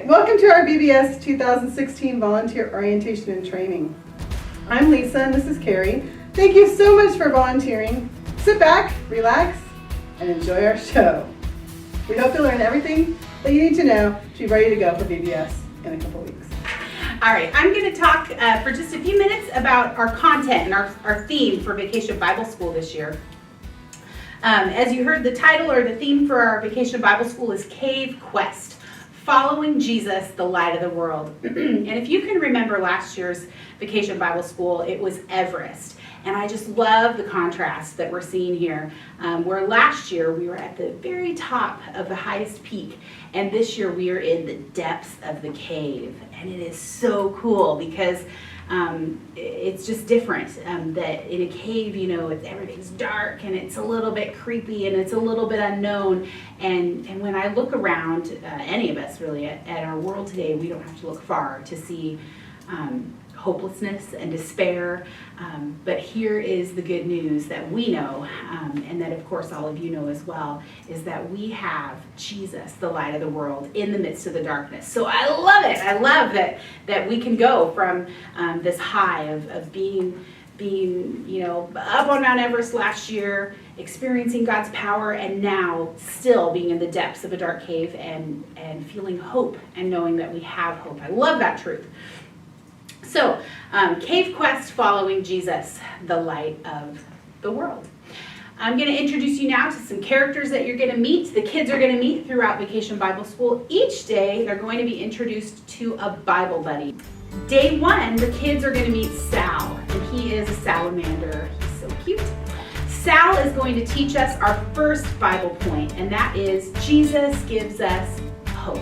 right, welcome to our VBS 2016 Volunteer Orientation and Training. I'm Lisa and this is Carrie. Thank you so much for volunteering. Sit back, relax, and enjoy our show. We hope you learn everything that you need to know to be ready to go for VBS in a couple weeks. All right, I'm going to talk for just a few minutes about our content and our theme for Vacation Bible School this year. As you heard, the title or the theme for our Vacation Bible School is Cave Quest, Following Jesus, the Light of the World. And if you can remember last year's Vacation Bible School, it was Everest. And I just love the contrast that we're seeing here, where last year we were at the very top of the highest peak, and this year we are in the depths of the cave. And it is so cool because it's just different that in a cave, you know, everything's dark and it's a little bit creepy and it's a little bit unknown. And when I look around, any of us really, at our world today, we don't have to look far to see hopelessness and despair. But here is the good news that we know, and that of course all of you know as well, is that we have Jesus, the light of the world, in the midst of the darkness. So I love it. I love that we can go from this high of being up on Mount Everest last year, experiencing God's power, and now still being in the depths of a dark cave and feeling hope and knowing that we have hope. I love that truth. So, Cave Quest, Following Jesus, the Light of the World. I'm going to introduce you now to some characters that you're going to meet. The kids are going to meet throughout Vacation Bible School. Each day, they're going to be introduced to a Bible buddy. Day 1, the kids are going to meet Sal, and he is a salamander. He's so cute. Sal is going to teach us our first Bible point, and that is Jesus gives us hope.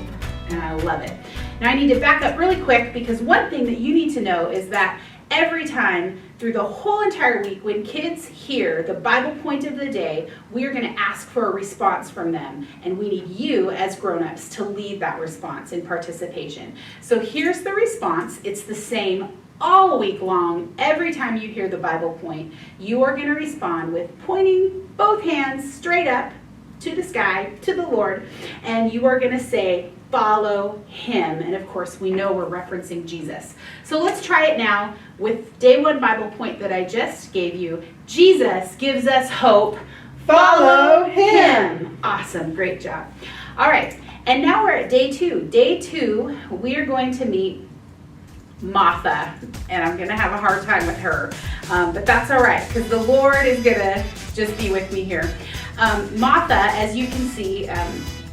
And I love it. Now I need to back up really quick because one thing that you need to know is that every time through the whole entire week when kids hear the Bible point of the day, we are going to ask for a response from them. And we need you as grown-ups to lead that response in participation. So here's the response. It's the same all week long. Every time you hear the Bible point, you are going to respond with pointing both hands straight up to the sky, to the Lord, and you are going to say, follow him. And of course, we know we're referencing Jesus. So let's try it now with day 1 Bible point that I just gave you. Jesus gives us hope. Follow him. Awesome. Great job. All right. And now we're at day 2. Day 2, we are going to meet Martha, and I'm going to have a hard time with her, but that's all right because the Lord is going to just be with me here. Martha, as you can see,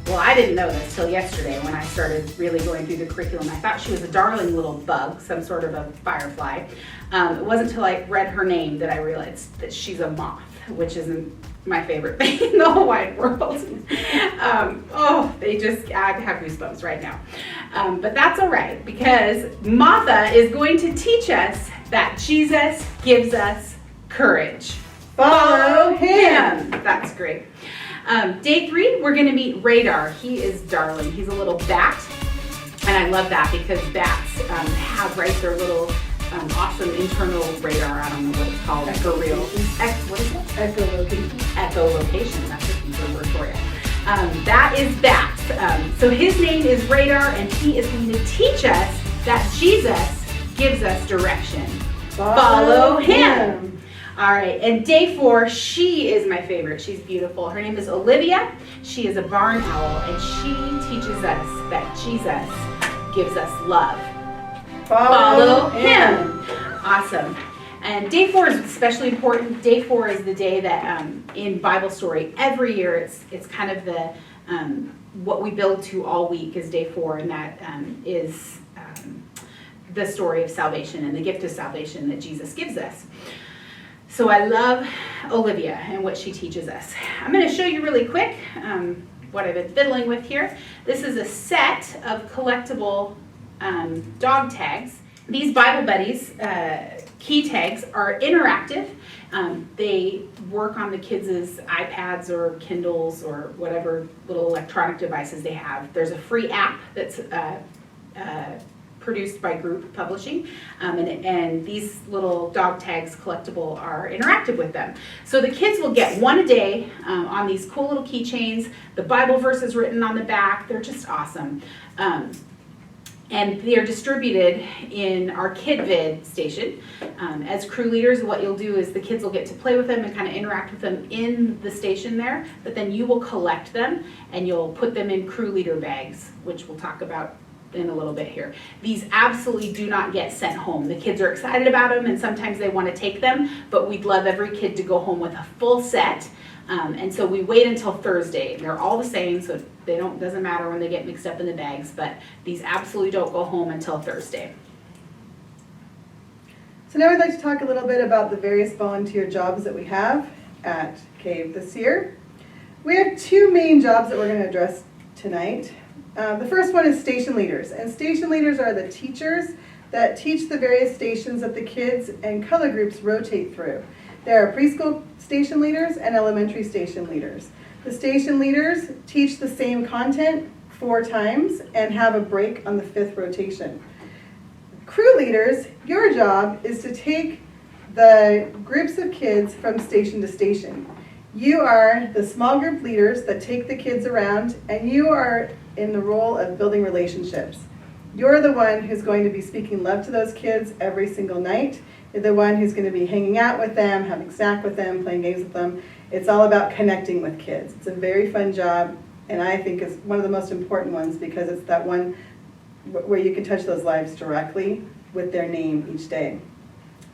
well, I didn't know this till yesterday when I started really going through the curriculum. I thought she was a darling little bug, some sort of a firefly. It wasn't until I read her name that I realized that she's a moth, which isn't my favorite thing in the whole wide world. I have goosebumps right now. But that's all right because Martha is going to teach us that Jesus gives us courage. Follow him. That's great. Day 3, we're going to meet Radar. He is darling. He's a little bat, and I love that because bats have their little awesome internal radar. I don't know what it's called for real. What is it? Echolocation. Echolocation. That's a good word for you. That is bats. So his name is Radar, and he is going to teach us that Jesus gives us direction. Follow him. All right, and day 4, she is my favorite. She's beautiful. Her name is Olivia. She is a barn owl, and she teaches us that Jesus gives us love. Follow him. Awesome. And day 4 is especially important. Day 4 is the day that in Bible story, every year it's kind of the what we build to all week is day 4, and that is the story of salvation and the gift of salvation that Jesus gives us. So I love Olivia and what she teaches us. I'm going to show you really quick what I've been fiddling with here. This is a set of collectible dog tags. These Bible Buddies key tags are interactive. They work on the kids' iPads or Kindles or whatever little electronic devices they have. There's a free app that's produced by Group Publishing, and these little dog tags collectible are interactive with them. So the kids will get one a day on these cool little keychains. The Bible verse is written on the back. They're just awesome. And they are distributed in our KidVid station. As crew leaders, what you'll do is the kids will get to play with them and kind of interact with them in the station there, but then you will collect them and you'll put them in crew leader bags, which we'll talk about in a little bit here. These absolutely do not get sent home. The kids are excited about them and sometimes they want to take them, but we'd love every kid to go home with a full set. And so we wait until Thursday. They're all the same, so doesn't matter when they get mixed up in the bags, but these absolutely don't go home until Thursday. So now we'd like to talk a little bit about the various volunteer jobs that we have at Cave this year. We have two main jobs that we're going to address tonight. The first one is station leaders, and station leaders are the teachers that teach the various stations that the kids and color groups rotate through. There are preschool station leaders and elementary station leaders. The station leaders teach the same content 4 times and have a break on the 5th rotation. Crew leaders, your job is to take the groups of kids from station to station. You are the small group leaders that take the kids around, and you are in the role of building relationships. You're the one who's going to be speaking love to those kids every single night. You're the one who's going to be hanging out with them, having snack with them, playing games with them. It's all about connecting with kids. It's a very fun job, and I think it's one of the most important ones because it's that one where you can touch those lives directly with their name each day.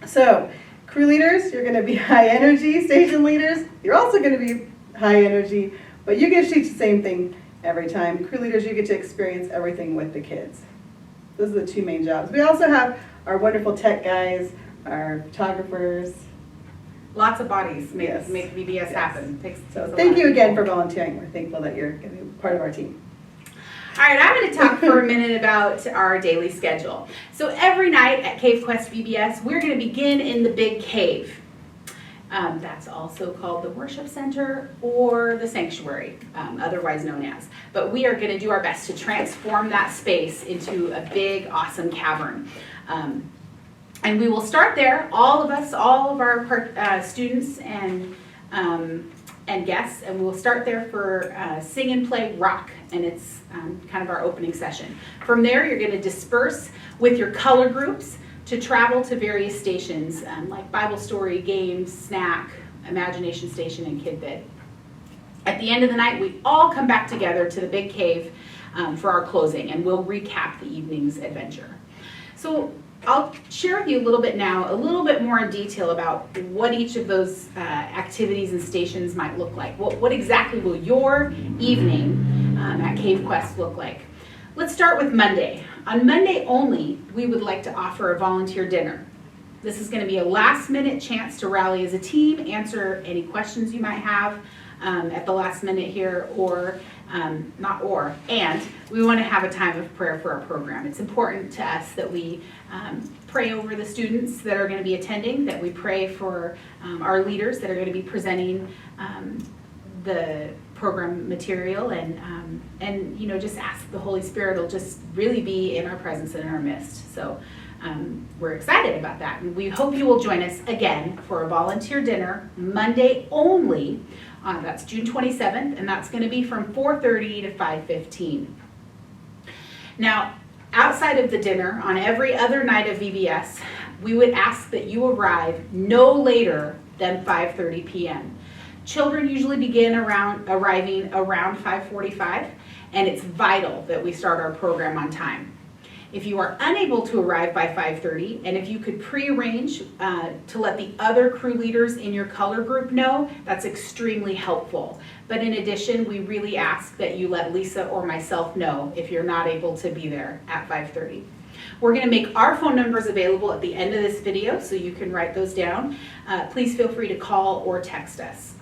So, crew leaders, you're going to be high energy. Station leaders, you're also going to be high energy, but you get to teach the same thing every time. Crew leaders, you get to experience everything with the kids. Those are the two main jobs. We also have our wonderful tech guys, our photographers. Lots of bodies make Yes. VBS happen. So thank you again for volunteering. We're thankful that you're going to be part of our team. All right, I'm going to talk for a minute about our daily schedule. So every night at Cave Quest VBS, we're going to begin in the big cave. That's also called the worship center or the sanctuary, otherwise known as. But we are going to do our best to transform that space into a big, awesome cavern. And we will start there, all of our students and guests, and we'll start there for Sing and Play Rock, and it's kind of our opening session. From there, you're going to disperse with your color groups to travel to various stations like Bible Story, Games, Snack, Imagination Station, and KidVid. At the end of the night, we all come back together to the big cave for our closing, and we'll recap the evening's adventure. So I'll share with you a little bit now, a little bit more in detail about what each of those activities and stations might look like. What exactly will your evening at Cave Quest look like? Let's start with Monday. On Monday only, we would like to offer a volunteer dinner. This is going to be a last-minute chance to rally as a team, answer any questions you might have at the last minute here, and we want to have a time of prayer for our program. It's important to us that we pray over the students that are going to be attending, that we pray for our leaders that are going to be presenting the program material, and just ask the Holy Spirit will just really be in our presence and in our midst. So we're excited about that, and we hope you will join us again for a volunteer dinner Monday only. That's June 27th, and that's going to be from 4:30 to 5:15. Now, outside of the dinner, on every other night of VBS, we would ask that you arrive no later than 5:30 p.m. Children usually begin arriving around 5:45, and it's vital that we start our program on time. If you are unable to arrive by 5:30, and if you could pre-arrange to let the other crew leaders in your color group know, that's extremely helpful. But in addition, we really ask that you let Lisa or myself know if you're not able to be there at 5:30. We're going to make our phone numbers available at the end of this video, so you can write those down. Please feel free to call or text us.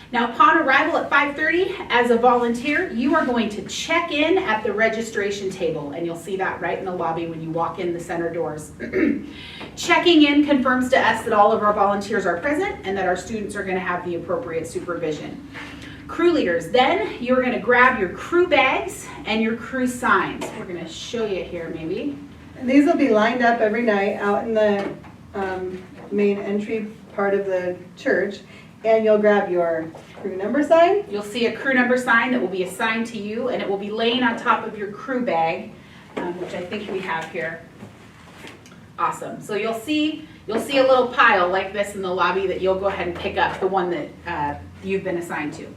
Now, upon arrival at 5:30, as a volunteer, you are going to check in at the registration table, and you'll see that right in the lobby when you walk in the center doors. Checking in confirms to us that all of our volunteers are present and that our students are going to have the appropriate supervision. Crew leaders, then you're going to grab your crew bags and your crew signs. We're going to show you here maybe. And these will be lined up every night out in the main entry part of the church. And you'll grab your crew number sign. You'll see a crew number sign that will be assigned to you, and it will be laying on top of your crew bag which I think we have here. Awesome. So you'll see a little pile like this in the lobby that you'll go ahead and pick up, the one that you've been assigned to.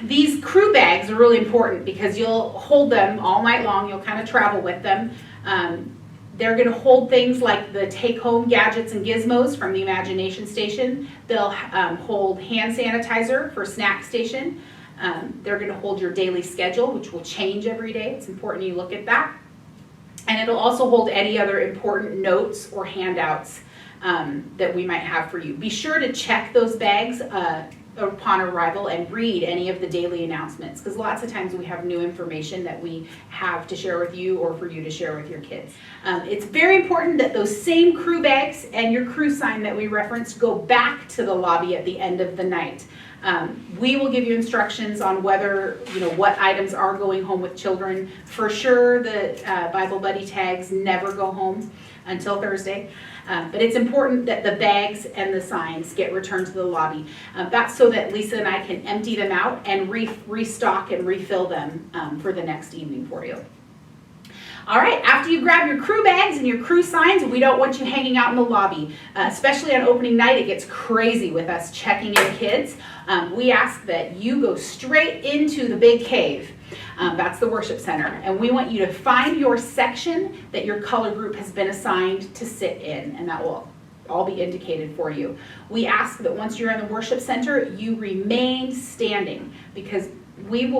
These crew bags are really important because you'll hold them all night long. You'll kind of travel with them. They're going to hold things like the take-home gadgets and gizmos from the Imagination Station. They'll hold hand sanitizer for Snack Station. They're going to hold your daily schedule, which will change every day. It's important you look at that. And it'll also hold any other important notes or handouts that we might have for you. Be sure to check those bags upon arrival and read any of the daily announcements, because lots of times we have new information that we have to share with you or for you to share with your kids. It's very important that those same crew bags and your crew sign that we referenced go back to the lobby at the end of the night. We will give you instructions on whether, what items are going home with children. For sure, the Bible Buddy tags never go home until Thursday. But it's important that the bags and the signs get returned to the lobby. That's so that Lisa and I can empty them out and restock and refill them for the next evening for you. All right, after you grab your crew bags and your crew signs, we don't want you hanging out in the lobby. Especially on opening night, it gets crazy with us checking in kids. We ask that you go straight into the big cave. That's the worship center. And we want you to find your section that your color group has been assigned to sit in, and that will all be indicated for you. We ask that once you're in the worship center, you remain standing, because we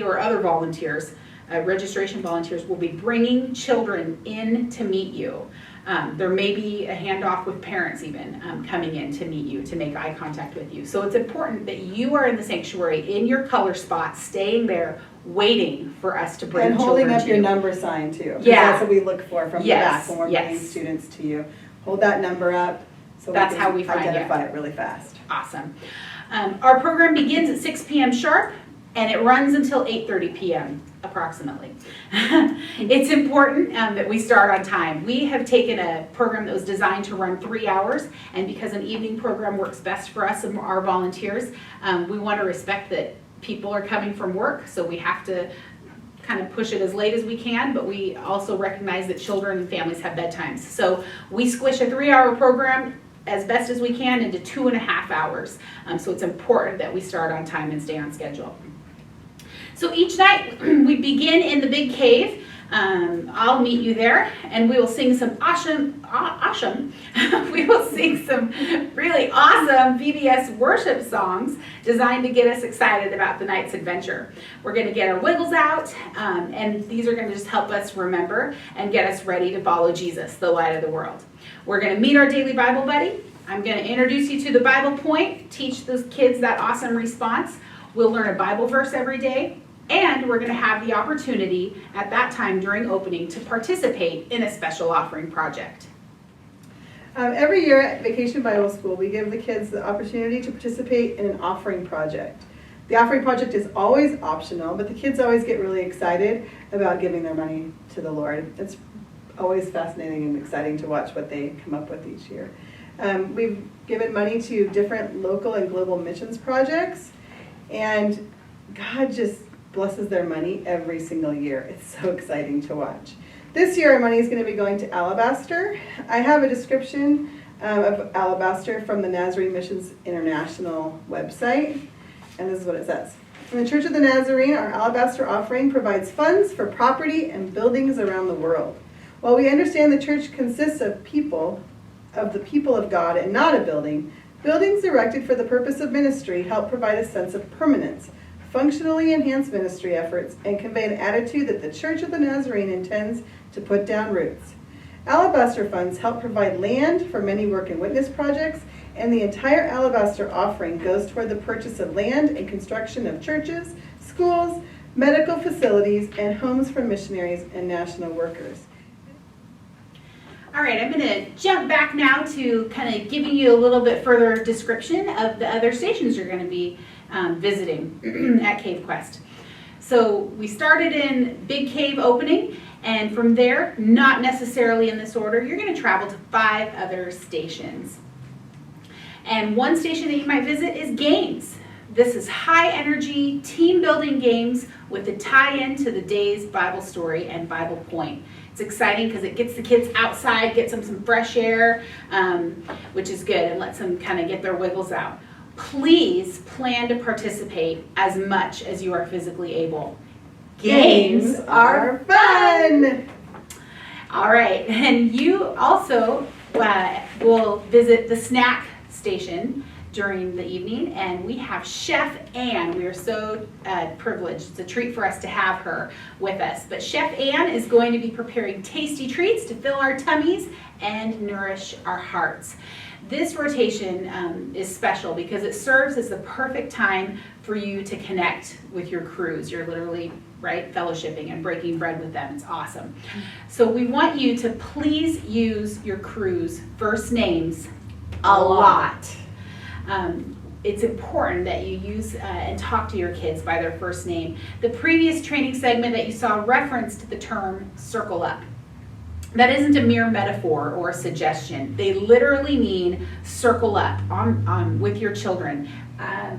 or other volunteers, registration volunteers, will be bringing children in to meet you. There may be a handoff with parents even coming in to meet you, to make eye contact with you. So it's important that you are in the sanctuary in your color spot, staying there, waiting for us to bring children to you. And holding up your number sign too. Yeah. That's what we look for from the back when we're bringing students to you. Hold that number up so that's we how can we find identify it really fast. Awesome. Our program begins at 6 p.m. sharp, and it runs until 8:30 p.m. approximately. It's important that we start on time. We have taken a program that was designed to run 3 hours, and because an evening program works best for us and our volunteers, we want to respect that people are coming from work, so we have to kind of push it as late as we can, but we also recognize that children and families have bedtimes. So we squish a 3-hour program as best as we can into 2.5 hours. So it's important that we start on time and stay on schedule. So each night we begin in the big cave. I'll meet you there, and we will sing some we will sing some really awesome VBS worship songs designed to get us excited about the night's adventure. We're going to get our wiggles out, and these are going to just help us remember and get us ready to follow Jesus, the light of the world. We're going to meet our daily Bible buddy. I'm going to introduce you to the Bible point, teach those kids that awesome response. We'll learn a Bible verse every day. And we're going to have the opportunity at that time during opening to participate in a special offering project. Every year at Vacation Bible School, we give the kids the opportunity to participate in an offering project. The offering project is always optional, but the kids always get really excited about giving their money to the Lord. It's always fascinating and exciting to watch what they come up with each year. We've given money to different local and global missions projects, and God just blesses their money every single year. It's so exciting to watch. This year our money is going to be going to Alabaster. I have a description of Alabaster from the Nazarene Missions International website, and this is what it says. In the Church of the Nazarene, our Alabaster offering provides funds for property and buildings around the world. While we understand the church consists of the people of God and not a building, buildings erected for the purpose of ministry help provide a sense of permanence, functionally enhance ministry efforts, and convey an attitude that the Church of the Nazarene intends to put down roots. Alabaster funds help provide land for many work and witness projects, and the entire Alabaster offering goes toward the purchase of land and construction of churches, schools, medical facilities, and homes for missionaries and national workers. All right, I'm going to jump back now to kind of giving you a little bit further description of the other stations you're going to be visiting at Cave Quest. So we started in Big Cave opening, and from there, not necessarily in this order, you're going to travel to 5 other stations. And one station that you might visit is Gaines. This is high energy team building games with a tie-in to the day's Bible story and Bible point. It's exciting because it gets the kids outside, gets them some fresh air, which is good, and lets them kind of get their wiggles out. Please plan to participate as much as you are physically able. Games are fun! All right, and you also will visit the snack station during the evening, and we have Chef Ann. We are so privileged. It's a treat for us to have her with us. But Chef Ann is going to be preparing tasty treats to fill our tummies and nourish our hearts. This rotation is special because it serves as the perfect time for you to connect with your crews. You're literally, right, fellowshipping and breaking bread with them. It's awesome. So we want you to please use your crews' first names a lot. It's important that you use and talk to your kids by their first name. The previous training segment that you saw referenced the term circle up. That isn't a mere metaphor or a suggestion. They literally mean circle up with your children.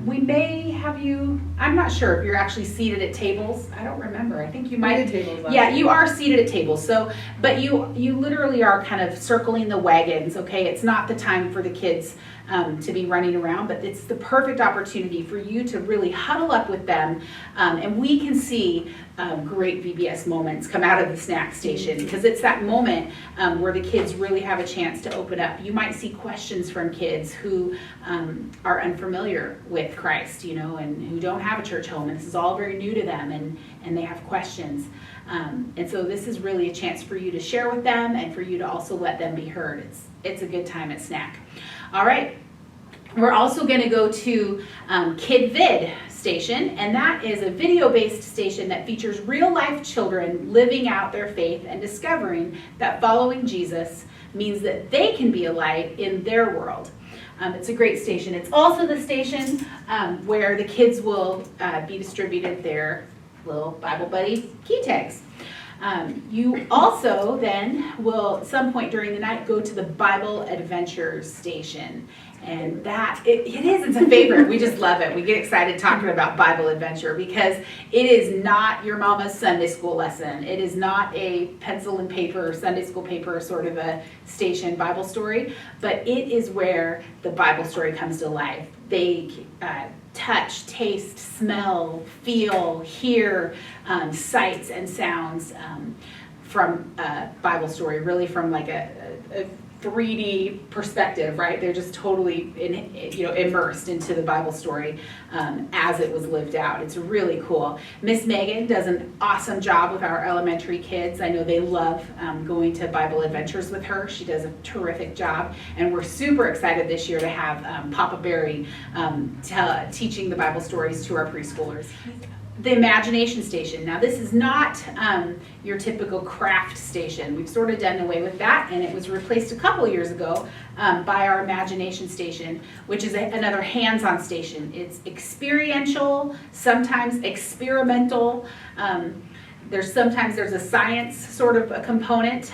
We may have you, I'm not sure if you're actually seated at tables. I don't remember. I think you might. Yeah, you are seated at tables. So, but you literally are kind of circling the wagons, okay? It's not the time for the kids to be running around, but it's the perfect opportunity for you to really huddle up with them, and we can see great VBS moments come out of the snack station, because it's that moment where the kids really have a chance to open up. You might see questions from kids who are unfamiliar with Christ, and who don't have a church home, and this is all very new to them, and they have questions. And so this is really a chance for you to share with them and for you to also let them be heard. It's a good time at snack. All right, we're also going to go to Kid Vid station, and that is a video-based station that features real-life children living out their faith and discovering that following Jesus means that they can be a light in their world. It's a great station. It's also the station where the kids will be distributed their little Bible Buddy key tags. You also then will, at some point during the night, go to the Bible Adventures station. And it's a favorite. We just love it. We get excited talking about Bible Adventure because it is not your mama's Sunday school lesson. It is not a pencil and paper, Sunday school paper sort of a station Bible story, but it is where the Bible story comes to life. They touch, taste, smell, feel, hear sights and sounds from a Bible story, really from like a 3D perspective, right? They're just totally immersed into the Bible story as it was lived out. It's really cool. Miss Megan does an awesome job with our elementary kids. I know they love going to Bible Adventures with her. She does a terrific job, and we're super excited this year to have Papa Barry teaching the Bible stories to our preschoolers. The Imagination Station. Now, this is not your typical craft station. We've sort of done away with that, and it was replaced a couple years ago by our Imagination Station, which is another hands-on station. It's experiential, sometimes experimental. Sometimes there's a science sort of a component,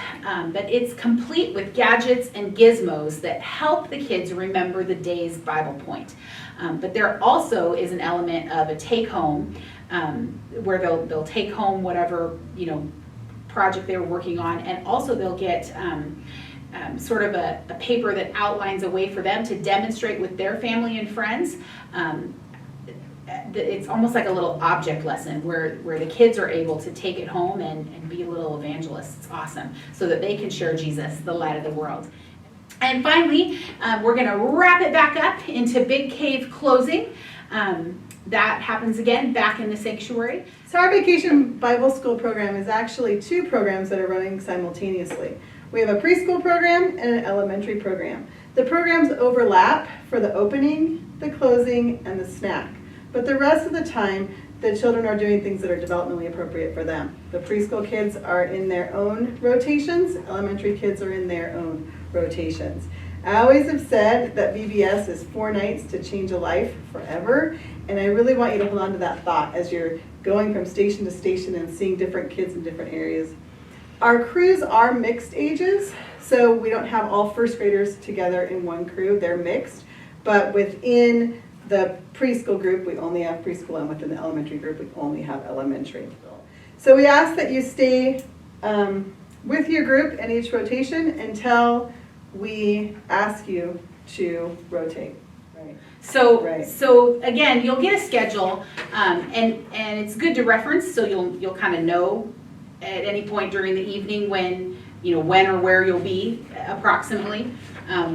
but it's complete with gadgets and gizmos that help the kids remember the day's Bible point. But there also is an element of a take-home where they'll take home whatever project they were working on, and also they'll get sort of a paper that outlines a way for them to demonstrate with their family and friends. It's almost like a little object lesson where the kids are able to take it home and be little evangelists. It's awesome, so that they can share Jesus, the light of the world. And finally, we're going to wrap it back up into Big Cave closing. That happens again back in the sanctuary. So our Vacation Bible School program is actually two programs that are running simultaneously. We have a preschool program and an elementary program. The programs overlap for the opening, the closing, and the snack. But the rest of the time, the children are doing things that are developmentally appropriate for them. The preschool kids are in their own rotations. Elementary kids are in their own rotations. I always have said that VBS is 4 nights to change a life forever, and I really want you to hold on to that thought as you're going from station to station and seeing different kids in different areas. Our crews are mixed ages, so we don't have all first graders together in one crew. They're mixed, but within the preschool group, we only have preschool, and within the elementary group, we only have elementary. So we ask that you stay with your group in each rotation until we ask you to rotate. Right. So again, you'll get a schedule, and it's good to reference, so you'll kind of know at any point during the evening when or where you'll be approximately,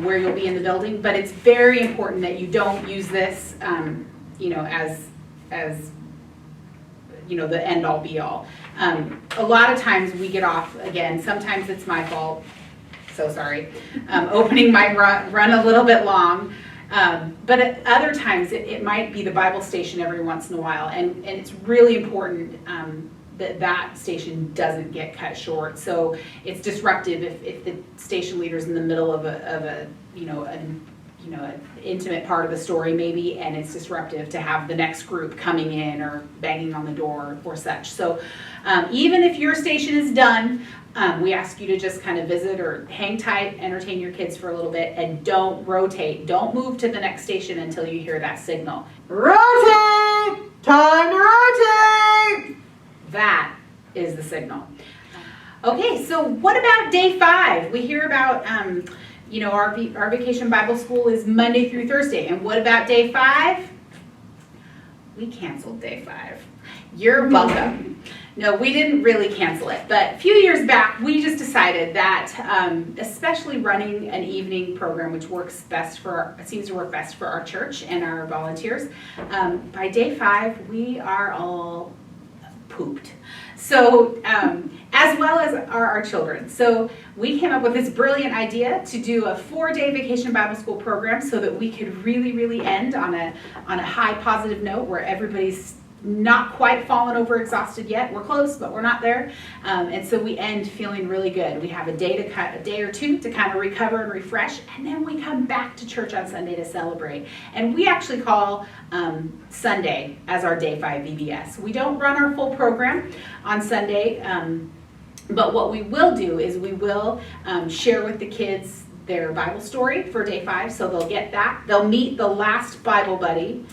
where you'll be in the building. But it's very important that you don't use this, as the end all be all. A lot of times we get off, again, sometimes it's my fault, so sorry, opening my run a little bit long, but at other times it might be the Bible station every once in a while, and it's really important that station doesn't get cut short. So it's disruptive if the station leader's in the middle of an intimate part of the story maybe, and it's disruptive to have the next group coming in or banging on the door or such. So even if your station is done, we ask you to just kind of visit or hang tight, entertain your kids for a little bit, and don't rotate. Don't move to the next station until you hear that signal. Rotate! Time to rotate! That is the signal. Okay, so what about day 5? We hear about, our Vacation Bible School is Monday through Thursday. And what about day 5? We canceled day 5. You're welcome. No, we didn't really cancel it. But a few years back, we just decided that, especially running an evening program, which seems to work best for our church and our volunteers, by day 5, we are all pooped. So, as well as our children. So we came up with this brilliant idea to do a 4-day Vacation Bible School program so that we could really, really end on a high positive note where everybody's not quite fallen over exhausted yet. We're close, but we're not there. And so we end feeling really good. We have a day or two to kind of recover and refresh, and then we come back to church on Sunday to celebrate. And we actually call Sunday as our day 5 VBS. We don't run our full program on Sunday, but what we will do is we will share with the kids their Bible story for day 5, so they'll get that. They'll meet the last Bible buddy,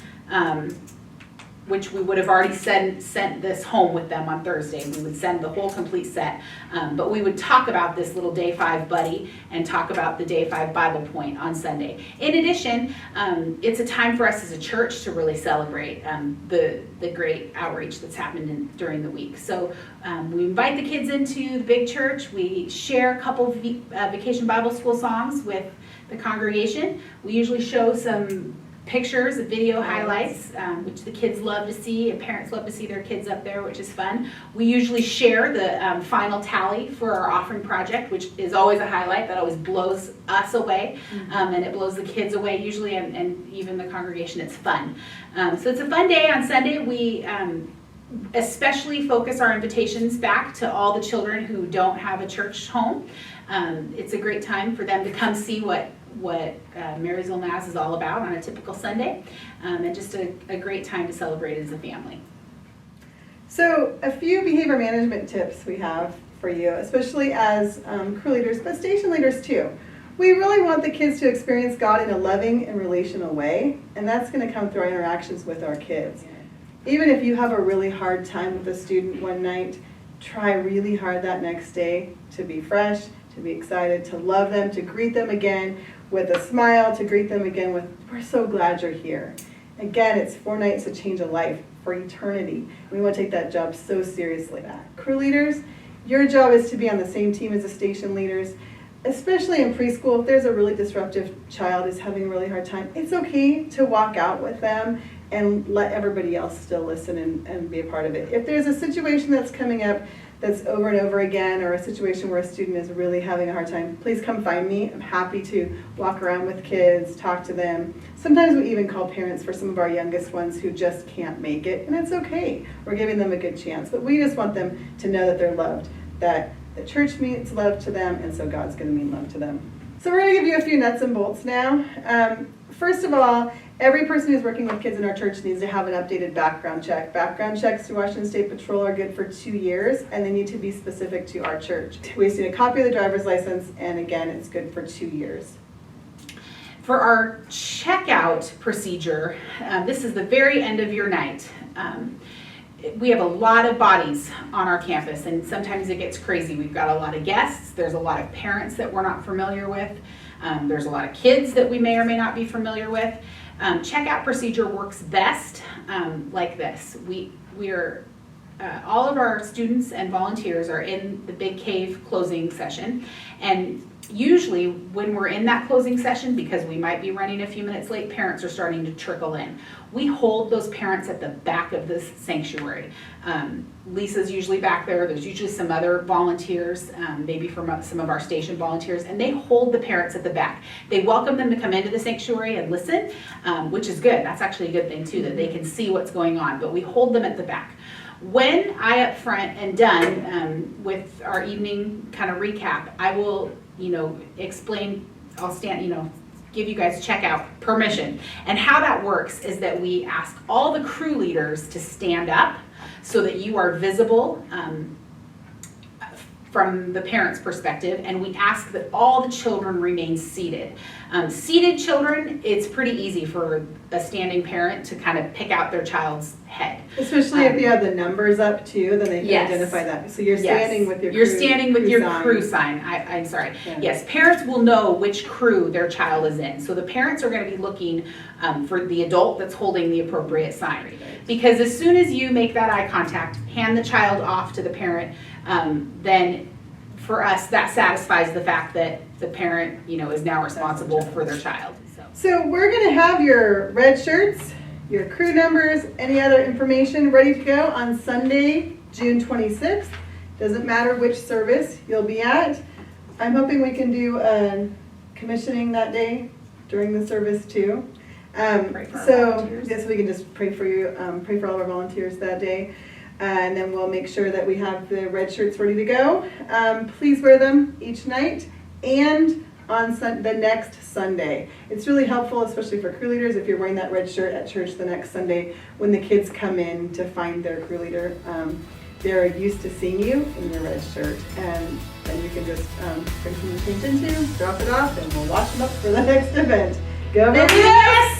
which we would have already sent this home with them on Thursday. We would send the whole complete set. But we would talk about this little day 5 buddy and talk about the day 5 Bible point on Sunday. In addition, it's a time for us as a church to really celebrate the great outreach that's happened during the week. So we invite the kids into the big church. We share a couple of Vacation Bible School songs with the congregation. We usually show some pictures of video highlights, which the kids love to see, and parents love to see their kids up there, which is fun. We usually share the final tally for our offering project, which is always a highlight that always blows us away, and it blows the kids away usually, and even the congregation. It's fun. So it's a fun day. On Sunday, we especially focus our invitations back to all the children who don't have a church home. It's a great time for them to come see what Marysville Naz is all about on a typical Sunday, and just a great time to celebrate as a family. So a few behavior management tips we have for you, especially as crew leaders, but station leaders too. We really want the kids to experience God in a loving and relational way, and that's going to come through our interactions with our kids. Even if you have a really hard time with a student one night, try really hard that next day to be fresh, to be excited, to love them, to greet them again with a smile, to greet them again with, we're so glad you're here. Again, it's 4 nights to change a life for eternity. We want to take that job so seriously. Crew leaders, your job is to be on the same team as the station leaders, especially in preschool. If there's a really disruptive child who's having a really hard time, it's okay to walk out with them and let everybody else still listen and be a part of it. If there's a situation that's coming up that's over and over again, or a situation where a student is really having a hard time, please come find me. I'm happy to walk around with kids, talk to them. Sometimes we even call parents for some of our youngest ones who just can't make it, and it's okay. We're giving them a good chance, but we just want them to know that they're loved, that the church means love to them, and so God's going to mean love to them. So we're going to give you a few nuts and bolts now. First of all, every person who's working with kids in our church needs to have an updated background check. Background checks through Washington State Patrol are good for 2 years, and they need to be specific to our church. We just need a copy of the driver's license, and again, it's good for 2 years. For our checkout procedure, this is the very end of your night. We have a lot of bodies on our campus, and sometimes it gets crazy. We've got a lot of guests. There's a lot of parents that we're not familiar with. There's a lot of kids that we may or may not be familiar with. Checkout procedure works best like this. All of our students and volunteers are in the big cave closing session, and usually when we're in that closing session, because we might be running a few minutes late, parents are starting to trickle in. We hold those parents at the back of the sanctuary. Lisa's usually back there. There's usually some other volunteers, maybe from some of our station volunteers, and they hold the parents at the back. They welcome them to come into the sanctuary and listen, which is good. That's actually a good thing too, that they can see what's going on, but we hold them at the back. When I up front and done with our evening kind of recap, I will, explain, I'll stand, give you guys checkout permission. And how that works is that we ask all the crew leaders to stand up so that you are visible from the parents' perspective, and we ask that all the children remain seated. Seated children, it's pretty easy for a standing parent to kind of pick out their child's head. Especially if you have the numbers up too, then they can Yes. identify that. So you're standing with your You're crew, standing with crew your sign. crew sign. I'm sorry. Yeah. Yes, parents will know which crew their child is in. So the parents are going to be looking for the adult that's holding the appropriate sign. Because as soon as you make that eye contact, hand the child off to the parent, then for us, that satisfies the fact that the parent, is now responsible for their child. So we're going to have your red shirts, your crew numbers, any other information ready to go on Sunday, June 26th. Doesn't matter which service you'll be at. I'm hoping we can do commissioning that day during the service too. Pray for our So volunteers. yes, we can just pray for you, pray for all of our volunteers that day. And then we'll make sure that we have the red shirts ready to go. Please wear them each night and on the next Sunday. It's really helpful, especially for crew leaders, if you're wearing that red shirt at church the next Sunday when the kids come in to find their crew leader. They're used to seeing you in your red shirt, and then you can just bring some attention to, drop it off, and we'll wash them up for the next event. Go VBS!